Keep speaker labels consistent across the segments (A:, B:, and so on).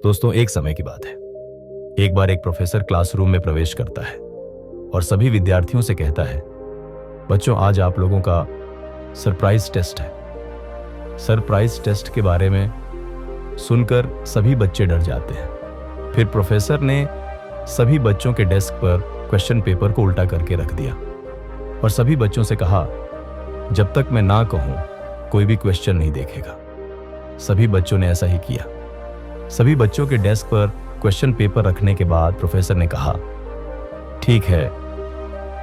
A: दोस्तों, एक समय की बात है। एक बार एक प्रोफेसर क्लासरूम में प्रवेश करता है और सभी विद्यार्थियों से कहता है, बच्चों, आज आप लोगों का सरप्राइज टेस्ट है। सरप्राइज टेस्ट के बारे में सुनकर सभी बच्चे डर जाते हैं। फिर प्रोफेसर ने सभी बच्चों के डेस्क पर क्वेश्चन पेपर को उल्टा करके रख दिया और सभी बच्चों से कहा, जब तक मैं ना कहूं कोई भी क्वेश्चन नहीं देखेगा। सभी बच्चों ने ऐसा ही किया। सभी बच्चों के डेस्क पर क्वेश्चन पेपर रखने के बाद प्रोफेसर ने कहा, ठीक है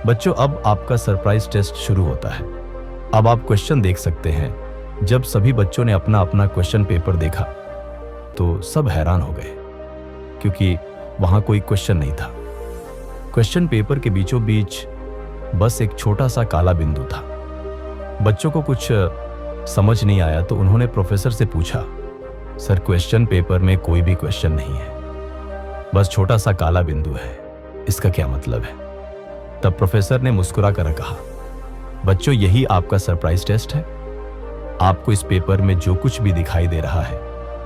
A: बच्चों, अब आपका सरप्राइज टेस्ट शुरू होता है। अब आप क्वेश्चन देख सकते हैं। जब सभी बच्चों ने अपना अपना क्वेश्चन पेपर देखा तो सब हैरान हो गए, क्योंकि वहां कोई क्वेश्चन नहीं था। क्वेश्चन पेपर के बीचों बीच बस एक छोटा सा काला बिंदु था। बच्चों को कुछ समझ नहीं आया तो उन्होंने प्रोफेसर से पूछा, सर, क्वेश्चन पेपर में कोई भी क्वेश्चन नहीं है, बस छोटा सा काला बिंदु है, इसका क्या मतलब है? तब प्रोफेसर ने मुस्कुरा कर कहा, बच्चों, यही आपका सरप्राइज टेस्ट है। आपको इस पेपर में जो कुछ भी दिखाई दे रहा है,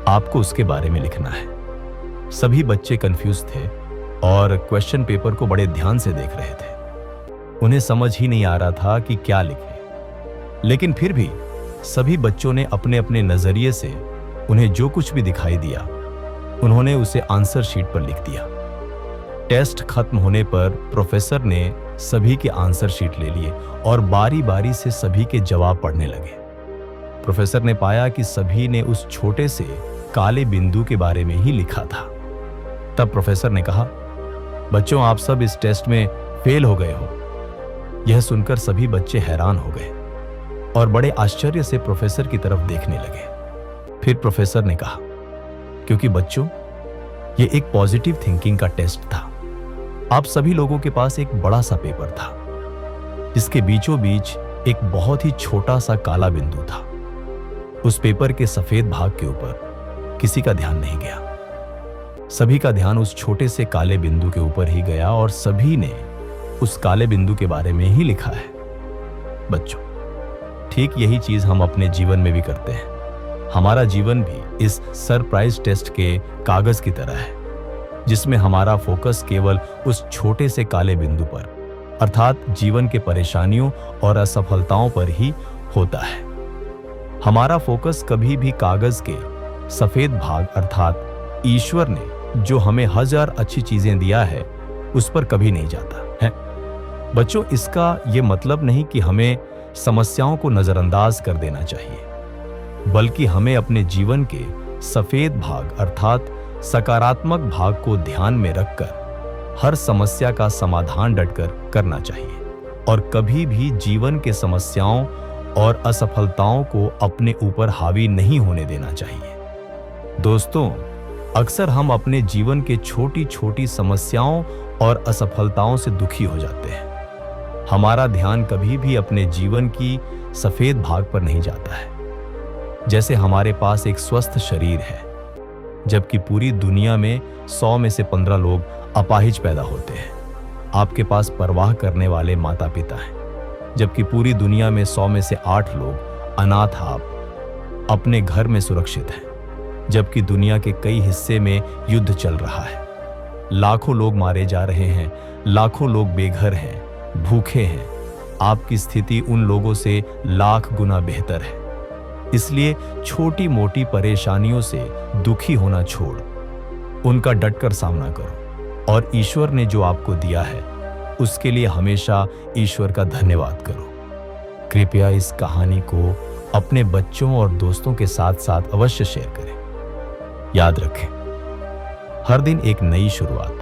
A: आपको उसके बारे में लिखना है। सभी बच्चे कंफ्यूज थे और क्वेश्चन पेपर को बड़े ध्यान से देख रहे थे। उन्हें समझ ही नहीं आ रहा था कि क्या लिखें, लेकिन फिर भी सभी बच्चों ने अपने अपने नजरिए से उन्हें जो कुछ भी दिखाई दिया, उन्होंने उसे आंसर शीट पर लिख दिया। टेस्ट खत्म होने पर प्रोफेसर ने सभी के आंसर शीट ले लिए और बारी बारी से सभी के जवाब पढ़ने लगे। प्रोफेसर ने पाया कि सभी ने उस छोटे से काले बिंदु के बारे में ही लिखा था। तब प्रोफेसर ने कहा, बच्चों, आप सब इस टेस्ट में फेल हो गए हो। यह सुनकर सभी बच्चे हैरान हो गए और बड़े आश्चर्य से प्रोफेसर की तरफ देखने लगे। फिर प्रोफेसर ने कहा, क्योंकि बच्चों, यह एक पॉजिटिव थिंकिंग का टेस्ट था। आप सभी लोगों के पास एक बड़ा सा पेपर था, जिसके बीचों बीच एक बहुत ही छोटा सा काला बिंदु था। उस पेपर के सफेद भाग के ऊपर किसी का ध्यान नहीं गया। सभी का ध्यान उस छोटे से काले बिंदु के ऊपर ही गया और सभी ने उस काले बिंदु के बारे में ही लिखा है। बच्चों, ठीक यही चीज हम अपने जीवन में भी करते हैं। हमारा जीवन भी इस सरप्राइज टेस्ट के कागज की तरह है, जिसमें हमारा फोकस केवल उस छोटे से काले बिंदु पर, अर्थात जीवन के परेशानियों और असफलताओं पर ही होता है। हमारा फोकस कभी भी कागज के सफेद भाग, अर्थात ईश्वर ने जो हमें हजार अच्छी चीजें दिया है, उस पर कभी नहीं जाता है। बच्चों, इसका यह मतलब नहीं कि हमें समस्याओं को नजरअंदाज कर देना चाहिए, बल्कि हमें अपने जीवन के सफेद भाग, अर्थात सकारात्मक भाग को ध्यान में रखकर हर समस्या का समाधान डटकर करना चाहिए और कभी भी जीवन के समस्याओं और असफलताओं को अपने ऊपर हावी नहीं होने देना चाहिए। दोस्तों, अक्सर हम अपने जीवन के छोटी छोटी समस्याओं और असफलताओं से दुखी हो जाते हैं। हमारा ध्यान कभी भी अपने जीवन की सफेद भाग पर नहीं जाता है। जैसे हमारे पास एक स्वस्थ शरीर है, जबकि पूरी दुनिया में 100 में से 15 लोग अपाहिज पैदा होते हैं। आपके पास परवाह करने वाले माता पिता हैं, जबकि पूरी दुनिया में 100 में से 8 लोग अनाथ आप अपने घर में सुरक्षित हैं, जबकि दुनिया के कई हिस्से में युद्ध चल रहा है। लाखों लोग मारे जा रहे हैं, लाखों लोग बेघर हैं, भूखे हैं। आपकी स्थिति उन लोगों से लाख गुना बेहतर है। इसलिए छोटी मोटी परेशानियों से दुखी होना छोड़ उनका डटकर सामना करो और ईश्वर ने जो आपको दिया है उसके लिए हमेशा ईश्वर का धन्यवाद करो। कृपया इस कहानी को अपने बच्चों और दोस्तों के साथ साथ अवश्य शेयर करें। याद रखें, हर दिन एक नई शुरुआत